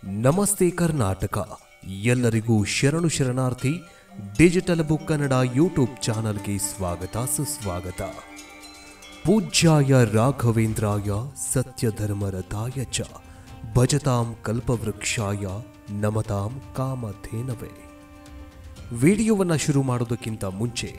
ನಮಸ್ತೆ ಕರ್ನಾಟಕ. ಎಲ್ಲರಿಗೂ ಶರಣು ಶರಣಾರ್ಥಿ. ಡಿಜಿಟಲ್ ಬುಕ್ ಕನ್ನಡ ಯೂಟ್ಯೂಬ್ ಚಾನಲ್ಗೆ ಸ್ವಾಗತ ಸುಸ್ವಾಗತ. ಪೂಜ್ಯಾಯ ರಾಘವೇಂದ್ರಾಯ ಸತ್ಯಧರ್ಮರತಾಯ ಚ ಭಜತಾಂ ಕಲ್ಪವೃಕ್ಷಾಯ ನಮತಾಂ ಕಾಮಧೇನವೇ. ವಿಡಿಯೋವನ್ನು ಶುರು ಮಾಡೋದಕ್ಕಿಂತ ಮುಂಚೆ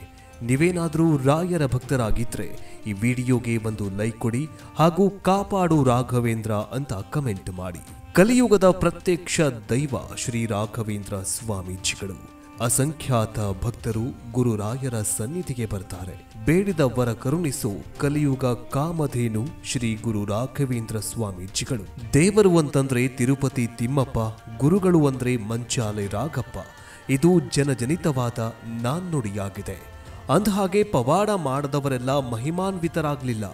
ನೀವೇನಾದರೂ ರಾಯರ ಭಕ್ತರಾಗಿದ್ದರೆ ಈ ವಿಡಿಯೋಗೆ ಒಂದು ಲೈಕ್ ಕೊಡಿ ಹಾಗೂ ಕಾಪಾಡು ರಾಘವೇಂದ್ರ ಅಂತ ಕಮೆಂಟ್ ಮಾಡಿ. ಕಲಿಯುಗದ ಪ್ರತ್ಯಕ್ಷ ದೈವ ಶ್ರೀ ರಾಘವೇಂದ್ರ ಸ್ವಾಮೀಜಿಗಳು. ಅಸಂಖ್ಯಾತ ಭಕ್ತರು ಗುರುರಾಯರ ಸನ್ನಿಧಿಗೆ ಬರ್ತಾರೆ. ಬೇಡಿದ ವರ ಕರುಣಿಸೋ ಕಲಿಯುಗ ಕಾಮಧೇನು ಶ್ರೀ ಗುರು ರಾಘವೇಂದ್ರ ಸ್ವಾಮೀಜಿಗಳು. ದೇವರು ಅಂತಂದ್ರೆ ತಿರುಪತಿ ತಿಮ್ಮಪ್ಪ, ಗುರುಗಳು ಅಂದ್ರೆ ಮಂಚಾಲೆ ರಾಘಪ್ಪ. ಇದು ಜನಜನಿತವಾದ ನಾಣ್ಣುಡಿಯಾಗಿದೆ. ಅಂದಹಾಗೆ ಪವಾಡ ಮಾಡದವರೆಲ್ಲ ಮಹಿಮಾನ್ವಿತರಾಗಲಿಲ್ಲ.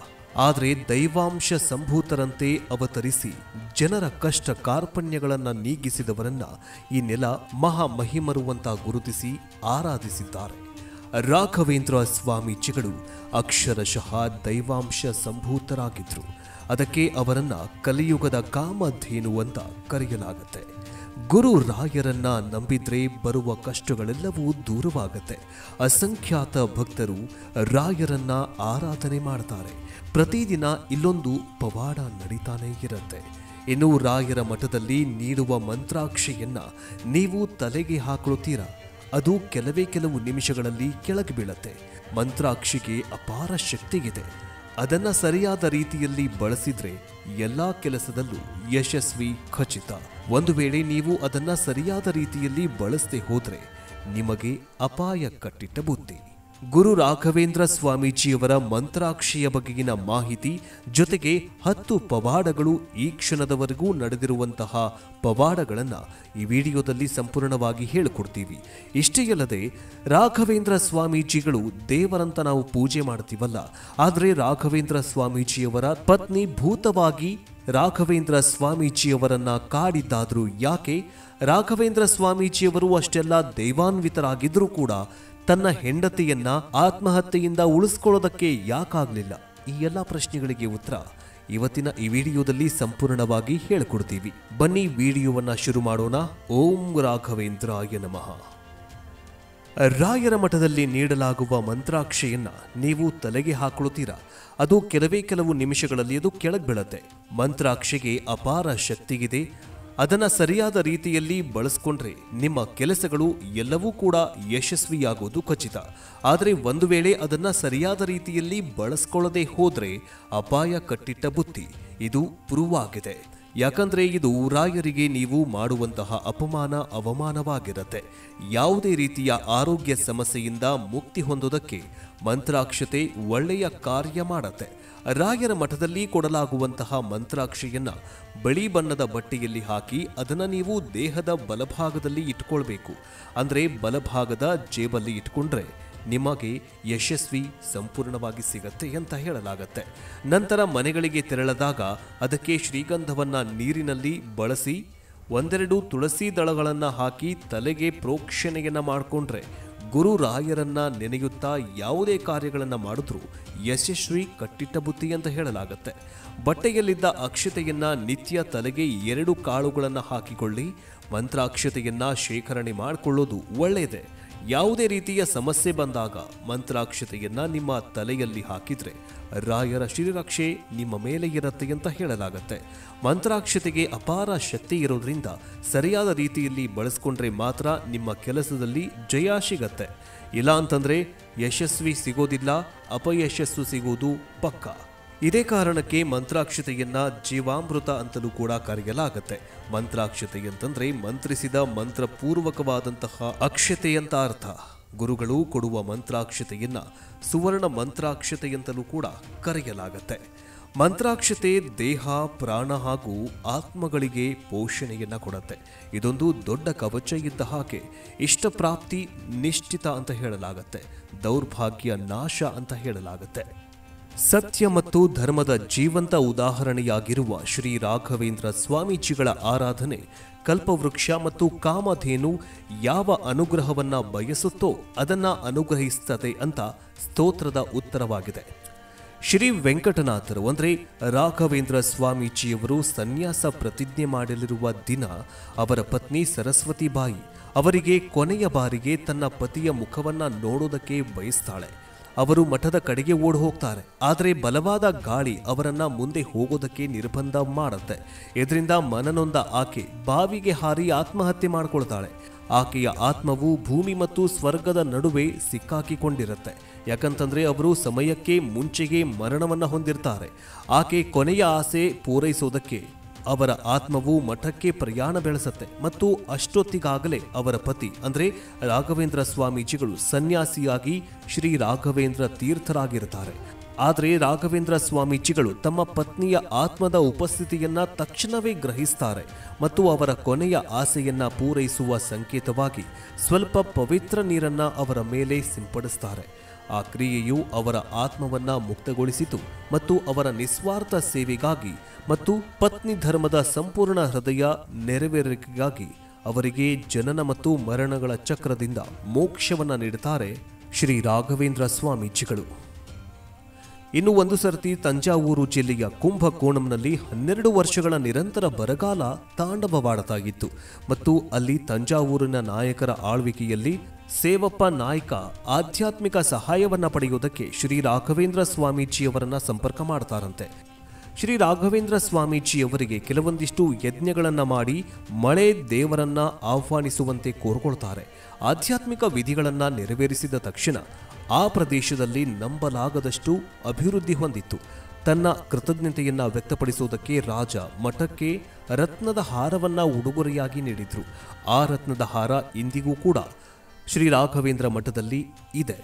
ಆದರೆ ದೈವಾಂಶ ಸಂಭೂತರಂತೆ ಅವತರಿಸಿ ಜನರ ಕಷ್ಟ ಕಾರ್ಪಣ್ಯಗಳನ್ನು ನೀಗಿಸಿದವರನ್ನ ಈ ನೆಲ ಮಹಾಮಹಿಮರುವಂತ ಗುರುತಿಸಿ ಆರಾಧಿಸಿದ್ದಾರೆ. ರಾಘವೇಂದ್ರ ಸ್ವಾಮೀಜಿಗಳು ಅಕ್ಷರಶಃ ದೈವಾಂಶ ಸಂಭೂತರಾಗಿದ್ರು. ಅದಕ್ಕೆ ಅವರನ್ನ ಕಲಿಯುಗದ ಕಾಮಧೇನು ಅಂತ ಕರೆಯಲಾಗುತ್ತೆ. ಗುರು ರಾಯರನ್ನ ನಂಬಿದ್ರೆ ಬರುವ ಕಷ್ಟಗಳೆಲ್ಲವೂ ದೂರವಾಗತ್ತೆ. ಅಸಂಖ್ಯಾತ ಭಕ್ತರು ರಾಯರನ್ನ ಆರಾಧನೆ ಮಾಡ್ತಾರೆ. ಪ್ರತಿದಿನ ಇಲ್ಲೊಂದು ಪವಾಡ ನಡೀತಾನೆ ಇರುತ್ತೆ. ಇನ್ನು ರಾಯರ ಮಠದಲ್ಲಿ ನೀಡುವ ಮಂತ್ರಾಕ್ಷಿಯನ್ನ ನೀವು ತಲೆಗೆ ಹಾಕೊಳ್ಳುತ್ತೀರಾ? ಅದು ಕೆಲವು ನಿಮಿಷಗಳಲ್ಲಿ ಕೆಳಗೆ ಬೀಳತ್ತೆ. ಮಂತ್ರಾಕ್ಷಿಗೆ ಅಪಾರ ಶಕ್ತಿ ಇದೆ. ಅದನ್ನ ಸರಿಯಾದ ರೀತಿಯಲ್ಲಿ ಬಳಸಿದ್ರೆ ಎಲ್ಲಾ ಕೆಲಸದಲ್ಲೂ ಯಶಸ್ವಿ ಖಚಿತ. ಒಂದು ವೇಳೆ ನೀವು ಅದನ್ನ ಸರಿಯಾದ ರೀತಿಯಲ್ಲಿ ಬಳಸದೆ ಹೋದ್ರೆ ನಿಮಗೆ ಅಪಾಯ ಕಟ್ಟಿಟ್ಟ ಬುದ್ಧಿ. ಗುರು ರಾಘವೇಂದ್ರ ಸ್ವಾಮೀಜಿಯವರ ಮಂತ್ರಾಕ್ಷಿಯ ಬಗೆಗಿನ ಮಾಹಿತಿ ಜೊತೆಗೆ 10 ಪವಾಡಗಳು, ಈ ಕ್ಷಣದವರೆಗೂ ನಡೆದಿರುವಂತಹ ಪವಾಡಗಳನ್ನು ಈ ವಿಡಿಯೋದಲ್ಲಿ ಸಂಪೂರ್ಣವಾಗಿ ಹೇಳಿಕೊಡ್ತೀವಿ. ಇಷ್ಟೇ ಅಲ್ಲದೆ ರಾಘವೇಂದ್ರ ಸ್ವಾಮೀಜಿಗಳು ದೇವರಂತ ನಾವು ಪೂಜೆ ಮಾಡ್ತೀವಲ್ಲ, ಆದರೆ ರಾಘವೇಂದ್ರ ಸ್ವಾಮೀಜಿಯವರ ಪತ್ನಿ ಭೂತವಾಗಿ ರಾಘವೇಂದ್ರ ಸ್ವಾಮೀಜಿಯವರನ್ನ ಕಾಡಿದ್ದಾದ್ರೂ ಯಾಕೆ? ರಾಘವೇಂದ್ರ ಸ್ವಾಮೀಜಿಯವರು ಅಷ್ಟೆಲ್ಲ ದೈವಾನ್ವಿತರಾಗಿದ್ರೂ ಕೂಡ ತನ್ನ ಹೆಂಡತಿಯನ್ನ ಆತ್ಮಹತ್ಯೆಯಿಂದ ಉಳಿಸ್ಕೊಳ್ಳೋದಕ್ಕೆ ಯಾಕಾಗಲಿಲ್ಲ? ಈ ಎಲ್ಲ ಪ್ರಶ್ನೆಗಳಿಗೆ ಉತ್ತರ ಇವತ್ತಿನ ಈ ವಿಡಿಯೋದಲ್ಲಿ ಸಂಪೂರ್ಣವಾಗಿ ಹೇಳಿಕೊಡ್ತೀವಿ. ಬನ್ನಿ ವಿಡಿಯೋವನ್ನ ಶುರು ಮಾಡೋಣ. ಓಂ ರಾಘವೇಂದ್ರಾಯ ನಮಃ. ರಾಯರ ಮಠದಲ್ಲಿ ನೀಡಲಾಗುವ ಮಂತ್ರಾಕ್ಷಿಯನ್ನ ನೀವು ತಲೆಗೆ ಹಾಕೊಳ್ಳುತ್ತೀರಾ? ಅದು ಕೆಲವು ನಿಮಿಷಗಳಲ್ಲಿ ಅದು ಕೆಳಗೆ ಬೀಳುತ್ತೆ. ಮಂತ್ರಾಕ್ಷಿಗೆ ಅಪಾರ ಶಕ್ತಿಯಿದೆ. ಅದನ್ನ ಸರಿಯಾದ ರೀತಿಯಲ್ಲಿ ಬಳಸ್ಕೊಂಡ್ರೆ ನಿಮ್ಮ ಕೆಲಸಗಳು ಎಲ್ಲವೂ ಕೂಡ ಯಶಸ್ವಿಯಾಗೋದು ಖಚಿತ. ಆದರೆ ಒಂದು ವೇಳೆ ಅದನ್ನ ಸರಿಯಾದ ರೀತಿಯಲ್ಲಿ ಬಳಸ್ಕೊಳ್ಳದೆ ಹೋದ್ರೆ ಅಪಾಯ ಕಟ್ಟಿಟ್ಟ ಬುತ್ತಿ. ಇದು ಪ್ರೂವ್ ಆಗಿದೆ. ಯಾಕಂದ್ರೆ ಇದು ರಾಯರಿಗೆ ನೀವು ಮಾಡುವಂತಹ ಅಪಮಾನ, ಅವಮಾನವಾಗಿರುತ್ತೆ. ಯಾವುದೇ ರೀತಿಯ ಆರೋಗ್ಯ ಸಮಸ್ಯೆಯಿಂದ ಮುಕ್ತಿ ಹೊಂದೋದಕ್ಕೆ ಮಂತ್ರಾಕ್ಷತೆ ಒಳ್ಳೆಯ ಕಾರ್ಯ ಮಾಡತ್ತೆ. ರಾಯರ ಮಠದಲ್ಲಿ ಕೊಡಲಾಗುವಂತಹ ಮಂತ್ರಾಕ್ಷಿಯನ್ನ ಬಿಳಿ ಬಣ್ಣದ ಬಟ್ಟೆಯಲ್ಲಿ ಹಾಕಿ ಅದನ್ನ ನೀವು ದೇಹದ ಬಲಭಾಗದಲ್ಲಿ ಇಟ್ಕೊಳ್ಬೇಕು. ಅಂದ್ರೆ ಬಲಭಾಗದ ಜೇಬಲ್ಲಿ ಇಟ್ಕೊಂಡ್ರೆ ನಿಮಗೆ ಯಶಸ್ವಿ ಸಂಪೂರ್ಣವಾಗಿ ಸಿಗತ್ತೆ ಅಂತ ಹೇಳಲಾಗತ್ತೆ. ನಂತರ ಮನೆಗಳಿಗೆ ತೆರಳಿದಾಗ ಅದಕ್ಕೆ ಶ್ರೀಗಂಧವನ್ನ ನೀರಿನಲ್ಲಿ ಬಳಸಿ 1-2 ತುಳಸಿ ದಳಗಳನ್ನು ಹಾಕಿ ತಲೆಗೆ ಪ್ರೋಕ್ಷಣೆಯನ್ನ ಮಾಡಿಕೊಂಡ್ರೆ ಗುರು ರಾಯರನ್ನ ನೆನೆಯುತ್ತಾ ಯಾವುದೇ ಕಾರ್ಯಗಳನ್ನು ಮಾಡಿದ್ರೂ ಯಶಸ್ವಿ ಕಟ್ಟಿಟ್ಟ ಬುತ್ತಿ ಅಂತ ಹೇಳಲಾಗತ್ತೆ. ಬಟ್ಟೆಯಲ್ಲಿದ್ದ ಅಕ್ಷತೆಯನ್ನ ನಿತ್ಯ ತಲೆಗೆ 2 ಕಾಳುಗಳನ್ನು ಹಾಕಿಕೊಳ್ಳಿ. ಮಂತ್ರಾಕ್ಷತೆಯನ್ನ ಶೇಖರಣೆ ಮಾಡಿಕೊಳ್ಳೋದು ಒಳ್ಳೆಯದೇ. ಯಾವುದೇ ರೀತಿಯ ಸಮಸ್ಯೆ ಬಂದಾಗ ಮಂತ್ರಾಕ್ಷತೆಯನ್ನ ನಿಮ್ಮ ತಲೆಯಲ್ಲಿ ಹಾಕಿದ್ರೆ ರಾಯರ ಶ್ರೀರಕ್ಷೆ ನಿಮ್ಮ ಮೇಲೆ ಇರುತ್ತೆ ಅಂತ ಹೇಳಲಾಗತ್ತೆ. ಮಂತ್ರಾಕ್ಷತೆಗೆ ಅಪಾರ ಶಕ್ತಿ ಇರೋದ್ರಿಂದ ಸರಿಯಾದ ರೀತಿಯಲ್ಲಿ ಬಳಸ್ಕೊಂಡ್ರೆ ಮಾತ್ರ ನಿಮ್ಮ ಕೆಲಸದಲ್ಲಿ ಜಯ ಸಿಗತ್ತೆ. ಇಲ್ಲ ಅಂತಂದ್ರೆ ಯಶಸ್ವಿ ಸಿಗೋದಿಲ್ಲ, ಅಪಯಶಸ್ಸು ಸಿಗೋದು ಪಕ್ಕ. ಇದೇ ಕಾರಣಕ್ಕೆ ಮಂತ್ರಾಕ್ಷತೆಯನ್ನ ಜೀವಾಮೃತ ಅಂತಲೂ ಕೂಡ ಕರೆಯಲಾಗತ್ತೆ. ಮಂತ್ರಾಕ್ಷತೆ ಅಂತಂದ್ರೆ ಮಂತ್ರಿಸಿದ ಮಂತ್ರಪೂರ್ವಕವಾದಂತಹ ಅಕ್ಷತೆ ಅಂತ ಅರ್ಥ. ಗುರುಗಳು ಕೊಡುವ ಮಂತ್ರಾಕ್ಷತೆಯನ್ನ ಸುವರ್ಣ ಮಂತ್ರಾಕ್ಷತೆ ಅಂತಲೂ ಕೂಡ ಕರೆಯಲಾಗತ್ತೆ. ಮಂತ್ರಾಕ್ಷತೆ ದೇಹ, ಪ್ರಾಣ ಹಾಗೂ ಆತ್ಮಗಳಿಗೆ ಪೋಷಣೆಯನ್ನ ಕೊಡುತ್ತೆ. ಇದೊಂದು ದೊಡ್ಡ ಕವಚ ಇದ್ದ ಹಾಗೆ. ಇಷ್ಟಪ್ರಾಪ್ತಿ ನಿಶ್ಚಿತ ಅಂತ ಹೇಳಲಾಗತ್ತೆ. ದೌರ್ಭಾಗ್ಯ ನಾಶ ಅಂತ ಹೇಳಲಾಗತ್ತೆ. ಸತ್ಯ ಮತ್ತು ಧರ್ಮದ ಜೀವಂತ ಉದಾಹರಣೆಯಾಗಿರುವ ಶ್ರೀ ರಾಘವೇಂದ್ರ ಸ್ವಾಮೀಜಿಗಳ ಆರಾಧನೆ ಕಲ್ಪವೃಕ್ಷ ಮತ್ತು ಕಾಮಧೇನು ಯಾವ ಅನುಗ್ರಹವನ್ನ ಬಯಸುತ್ತೋ ಅದನ್ನ ಅನುಗ್ರಹಿಸುತ್ತದೆ ಅಂತ ಸ್ತೋತ್ರದ ಉತ್ತರವಾಗಿದೆ. ಶ್ರೀ ವೆಂಕಟನಾಥರು ಅಂದರೆ ರಾಘವೇಂದ್ರ ಸ್ವಾಮೀಜಿಯವರು ಸನ್ಯಾಸ ಪ್ರತಿಜ್ಞೆ ಮಾಡಲಿರುವ ದಿನ ಅವರ ಪತ್ನಿ ಸರಸ್ವತಿಬಾಯಿ ಅವರಿಗೆ ಕೊನೆಯ ಬಾರಿಗೆ ತನ್ನ ಪತಿಯ ಮುಖವನ್ನ ನೋಡೋದಕ್ಕೆ ಬಯಸ್ತಾಳೆ. ಅವರು ಮಠದ ಕಡೆಗೆ ಓಡಿ ಹೋಗ್ತಾರೆ. ಆದರೆ ಬಲವಾದ ಗಾಳಿ ಅವರನ್ನ ಮುಂದೆ ಹೋಗೋದಕ್ಕೆ ನಿರ್ಬಂಧ ಮಾಡುತ್ತೆ. ಇದರಿಂದ ಮನನೊಂದ ಆಕೆ ಬಾವಿಗೆ ಹಾರಿ ಆತ್ಮಹತ್ಯೆ ಮಾಡಿಕೊಳ್ತಾಳೆ. ಆಕೆಯ ಆತ್ಮವು ಭೂಮಿ ಮತ್ತು ಸ್ವರ್ಗದ ನಡುವೆ ಸಿಕ್ಕಾಕಿಕೊಂಡಿರುತ್ತೆ. ಯಾಕಂತಂದ್ರೆ ಅವರು ಸಮಯಕ್ಕೆ ಮುಂಚೆಗೆ ಮರಣವನ್ನ ಹೊಂದಿರ್ತಾರೆ. ಆಕೆ ಕೊನೆಯ ಆಸೆ ಪೂರೈಸೋದಕ್ಕೆ ಅವರ ಆತ್ಮವು ಮಠಕ್ಕೆ ಪ್ರಯಾಣ ಬೆಳೆಸುತ್ತೆ ಮತ್ತು ಅಷ್ಟೊತ್ತಿಗಾಗಲೇ ಅವರ ಪತಿ ಅಂದ್ರೆ ರಾಘವೇಂದ್ರ ಸ್ವಾಮೀಜಿಗಳು ಸನ್ಯಾಸಿಯಾಗಿ ಶ್ರೀ ರಾಘವೇಂದ್ರ ತೀರ್ಥರಾಗಿರ್ತಾರೆ. ಆದರೆ ರಾಘವೇಂದ್ರ ಸ್ವಾಮೀಜಿಗಳು ತಮ್ಮ ಪತ್ನಿಯ ಆತ್ಮದ ಉಪಸ್ಥಿತಿಯನ್ನ ತಕ್ಷಣವೇ ಗ್ರಹಿಸ್ತಾರೆ ಮತ್ತು ಅವರ ಕೊನೆಯ ಆಸೆಯನ್ನ ಪೂರೈಸುವ ಸಂಕೇತವಾಗಿ ಸ್ವಲ್ಪ ಪವಿತ್ರ ನೀರನ್ನ ಅವರ ಮೇಲೆ ಸಿಂಪಡಿಸ್ತಾರೆ. ಆ ಕ್ರಿಯೆಯು ಅವರ ಆತ್ಮವನ್ನ ಮುಕ್ತಗೊಳಿಸಿತು ಮತ್ತು ಅವರ ನಿಸ್ವಾರ್ಥ ಸೇವೆಗಾಗಿ ಮತ್ತು ಪತ್ನಿ ಧರ್ಮದ ಸಂಪೂರ್ಣ ಹೃದಯ ನೆರವೇರಿಕೆಗಾಗಿ ಅವರಿಗೆ ಜನನ ಮತ್ತು ಮರಣಗಳ ಚಕ್ರದಿಂದ ಮೋಕ್ಷವನ್ನ ನೀಡುತ್ತಾರೆ ಶ್ರೀ ರಾಘವೇಂದ್ರ ಸ್ವಾಮೀಜಿಗಳು. ಇನ್ನು ಒಂದು ಸರ್ತಿ ತಂಜಾವೂರು ಜಿಲ್ಲೆಯ ಕುಂಭಕೋಣಂನಲ್ಲಿ 12 ವರ್ಷಗಳ ನಿರಂತರ ಬರಗಾಲ ತಾಂಡವವಾಡತಾಗಿತ್ತು ಮತ್ತು ಅಲ್ಲಿ ತಂಜಾವೂರಿನ ನಾಯಕರ ಆಳ್ವಿಕೆಯಲ್ಲಿ ಸೇವಪ್ಪ ನಾಯ್ಕ ಆಧ್ಯಾತ್ಮಿಕ ಸಹಾಯವನ್ನ ಪಡೆಯುವುದಕ್ಕೆ ಶ್ರೀ ರಾಘವೇಂದ್ರ ಸ್ವಾಮೀಜಿಯವರನ್ನ ಸಂಪರ್ಕ ಮಾಡ್ತಾರಂತೆ. ಶ್ರೀ ರಾಘವೇಂದ್ರ ಸ್ವಾಮೀಜಿಯವರಿಗೆ ಕೆಲವೊಂದಿಷ್ಟು ಯಜ್ಞಗಳನ್ನ ಮಾಡಿ ಮಳೆ ದೇವರನ್ನ ಆಹ್ವಾನಿಸುವಂತೆ ಕೋರ್ಕೊಳ್ತಾರೆ. ಆಧ್ಯಾತ್ಮಿಕ ವಿಧಿಗಳನ್ನ ನೆರವೇರಿಸಿದ ತಕ್ಷಣ ಆ ಪ್ರದೇಶದಲ್ಲಿ ನಂಬಲಾಗದಷ್ಟು ಅಭಿವೃದ್ಧಿ ಹೊಂದಿತ್ತು. ತನ್ನ ಕೃತಜ್ಞತೆಯನ್ನ ವ್ಯಕ್ತಪಡಿಸುವುದಕ್ಕೆ ರಾಜ ಮಠಕ್ಕೆ ರತ್ನದ ಹಾರವನ್ನ ಉಡುಗೊರೆಯಾಗಿ ನೀಡಿದ್ರು. ಆ ರತ್ನದ ಹಾರ ಇಂದಿಗೂ ಕೂಡ ಶ್ರೀ ರಾಘವೇಂದ್ರ ಮಠದಲ್ಲಿ ಇದೆ.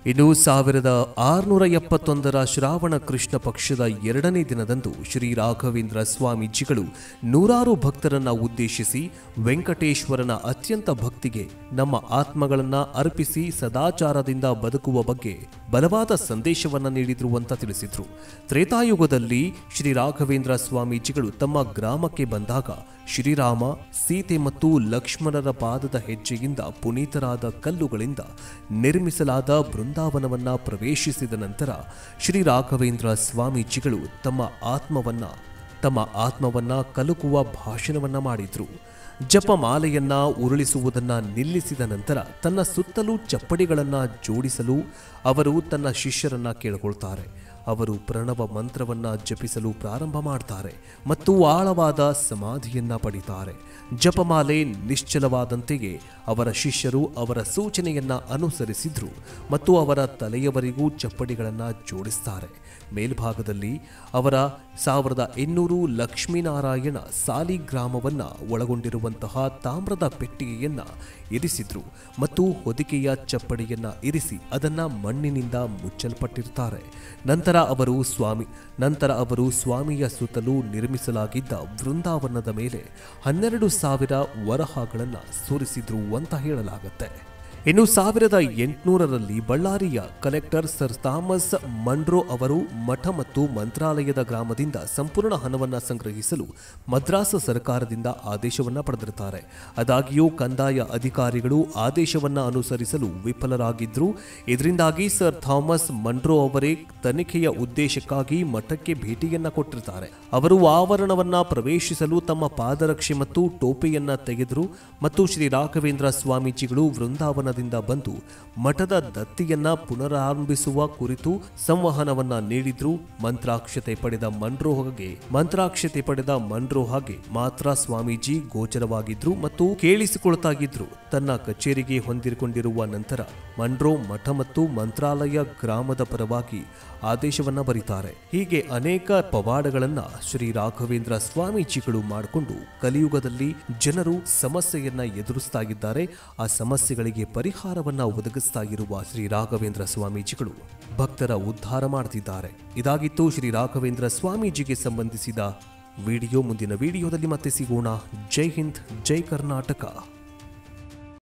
ಇನ್ನು 1671 ಶ್ರಾವಣ ಕೃಷ್ಣ ಪಕ್ಷದ 2ನೇ ದಿನದಂದು ಶ್ರೀ ರಾಘವೇಂದ್ರ ಸ್ವಾಮೀಜಿಗಳು ನೂರಾರು ಭಕ್ತರನ್ನ ಉದ್ದೇಶಿಸಿ ವೆಂಕಟೇಶ್ವರನ ಅತ್ಯಂತ ಭಕ್ತಿಗೆ ನಮ್ಮ ಆತ್ಮಗಳನ್ನ ಅರ್ಪಿಸಿ ಸದಾಚಾರದಿಂದ ಬದುಕುವ ಬಗ್ಗೆ ಬಲವಾದ ಸಂದೇಶವನ್ನ ನೀಡಿದ್ರು ಅಂತ ತಿಳಿಸಿದ್ರು. ತ್ರೇತಾಯುಗದಲ್ಲಿ ಶ್ರೀ ರಾಘವೇಂದ್ರ ಸ್ವಾಮೀಜಿಗಳು ತಮ್ಮ ಗ್ರಾಮಕ್ಕೆ ಬಂದಾಗ ಶ್ರೀರಾಮ, ಸೀತೆ ಮತ್ತು ಲಕ್ಷ್ಮಣರ ಪಾದದ ಹೆಜ್ಜೆಯಿಂದ ಪುನೀತರಾದ ಕಲ್ಲುಗಳಿಂದ ನಿರ್ಮಿಸಲಾದ ಬೃಂದಾವನವನ್ನ ಪ್ರವೇಶಿಸಿದ ನಂತರ ಶ್ರೀ ರಾಘವೇಂದ್ರ ಸ್ವಾಮೀಜಿಗಳು ತಮ್ಮ ಆತ್ಮವನ್ನ ಕಲುಕುವ ಭಾಷಣವನ್ನ ಮಾಡಿದ್ರು. ಜಪಮಾಲೆಯನ್ನ ಉರುಳಿಸುವುದನ್ನ ನಿಲ್ಲಿಸಿದ ನಂತರ ತನ್ನ ಸುತ್ತಲೂ ಚಪ್ಪಡಿಗಳನ್ನ ಜೋಡಿಸಲು ಅವರು ತನ್ನ ಶಿಷ್ಯರನ್ನ ಕೇಳಿಕೊಳ್ತಾರೆ. ಅವರು ಪ್ರಣವ ಮಂತ್ರವನ್ನ ಜಪಿಸಲು ಪ್ರಾರಂಭ ಮಾಡ್ತಾರೆ ಮತ್ತು ಆಳವಾದ ಸಮಾಧಿಯನ್ನ ಪಡಿತಾರೆ. ಜಪಮಾಲೆ ನಿಶ್ಚಲವಾದಂತೆಯೇ ಅವರ ಶಿಷ್ಯರು ಅವರ ಸೂಚನೆಯನ್ನ ಅನುಸರಿಸಿದ್ರು ಮತ್ತು ಅವರ ತಲೆಯವರೆಗೂ ಚಪ್ಪಡಿಗಳನ್ನ ಜೋಡಿಸ್ತಾರೆ. ಮೇಲ್ಭಾಗದಲ್ಲಿ ಅವರ 1800 ಲಕ್ಷ್ಮೀನಾರಾಯಣ ಸಾಲಿಗ್ರಾಮವನ್ನ ಒಳಗೊಂಡಿರುವಂತಹ ತಾಮ್ರದ ಪೆಟ್ಟಿಗೆಯನ್ನ ಇರಿಸಿದ್ರು ಮತ್ತು ಹೊದಿಕೆಯ ಚಪ್ಪಡಿಯನ್ನ ಇರಿಸಿ ಅದನ್ನ ಮಣ್ಣಿನಿಂದ ಮುಚ್ಚಲ್ಪಟ್ಟಿರ್ತಾರೆ. ನಂತರ ಅವರು ಸ್ವಾಮಿಯ ಸುತ್ತಲೂ ನಿರ್ಮಿಸಲಾಗಿದ್ದ ವೃಂದಾವನದ ಮೇಲೆ 12,000 ವರಹಗಳನ್ನ ಸುರಿಸಿದ್ರು ಅಂತ ಹೇಳಲಾಗುತ್ತೆ. ಇನ್ನು 1800ರಲ್ಲಿ ಬಳ್ಳಾರಿಯ ಕಲೆಕ್ಟರ್ ಸರ್ ಥಾಮಸ್ ಮನ್ರೋ ಅವರು ಮಠ ಮತ್ತು ಮಂತ್ರಾಲಯದ ಗ್ರಾಮದಿಂದ ಸಂಪೂರ್ಣ ಹಣವನ್ನು ಸಂಗ್ರಹಿಸಲು ಮದ್ರಾಸ್ ಸರ್ಕಾರದಿಂದ ಆದೇಶವನ್ನ ಪಡೆದಿರುತ್ತಾರೆ. ಆದಾಗ್ಯೂ ಕಂದಾಯ ಅಧಿಕಾರಿಗಳು ಆದೇಶವನ್ನ ಅನುಸರಿಸಲು ವಿಫಲರಾಗಿದ್ರು. ಇದರಿಂದಾಗಿ ಸರ್ ಥಾಮಸ್ ಮನ್ರೋ ಅವರೇ ತನಿಖೆಯ ಉದ್ದೇಶಕ್ಕಾಗಿ ಮಠಕ್ಕೆ ಭೇಟಿಯನ್ನ ಕೊಟ್ಟಿರ್ತಾರೆ. ಅವರು ಆವರಣವನ್ನ ಪ್ರವೇಶಿಸಲು ತಮ್ಮ ಪಾದರಕ್ಷೆ ಮತ್ತು ಟೋಪಿಯನ್ನ ತೆಗೆದರು ಮತ್ತು ಶ್ರೀ ರಾಘವೇಂದ್ರ ಸ್ವಾಮೀಜಿಗಳು ವೃಂದಾವನದಿಂದ ಬಂದು ಮಠದ ದತ್ತಿಯನ್ನ ಪುನರಾರಂಭಿಸುವ ಕುರಿತು ಸಂವಹನವನ್ನ ನೀಡಿದ್ರು. ಮಂತ್ರಾಕ್ಷತೆ ಪಡೆದ ಮನ್ರೋ ಹಾಗೆ ಮಾತ್ರ ಸ್ವಾಮೀಜಿ ಗೋಚರವಾಗಿದ್ರು ಮತ್ತು ಕೇಳಿಸಿಕೊಳ್ತಾಗಿದ್ರು. ತನ್ನ ಕಚೇರಿಗೆ ಹೊಂದಿಕೊಂಡಿರುವ ನಂತರ ಮನ್ರೋ ಮಠ ಮತ್ತು ಮಂತ್ರಾಲಯ ಗ್ರಾಮದ ಪರವಾಗಿ ಆದೇಶವನ್ನ ಬರೀತಾರೆ. ಹೀಗೆ ಅನೇಕ ಪವಾಡಗಳನ್ನ ಶ್ರೀ ರಾಘವೇಂದ್ರ ಸ್ವಾಮೀಜಿಗಳು ಮಾಡಿಕೊಂಡು ಕಲಿಯುಗದಲ್ಲಿ ಜನರು ಸಮಸ್ಯೆಯನ್ನ ಎದುರಿಸ್ತಾ ಇದ್ದಾರೆ. ಆ ಸಮಸ್ಯೆಗಳಿಗೆ ಪರಿಹಾರವನ್ನ ಒದಗಿಸ್ತಾ ಇರುವ ಶ್ರೀ ರಾಘವೇಂದ್ರ ಸ್ವಾಮೀಜಿಗಳು ಭಕ್ತರ ಉದ್ಧಾರ ಮಾಡ್ತಿದ್ದಾರೆ. ಇದಾಗಿತ್ತು ಶ್ರೀ ರಾಘವೇಂದ್ರ ಸ್ವಾಮೀಜಿಗೆ ಸಂಬಂಧಿಸಿದ ವಿಡಿಯೋ. ಮುಂದಿನ ವಿಡಿಯೋದಲ್ಲಿ ಮತ್ತೆ ಸಿಗೋಣ. ಜೈ ಹಿಂದ್, ಜೈ ಕರ್ನಾಟಕ.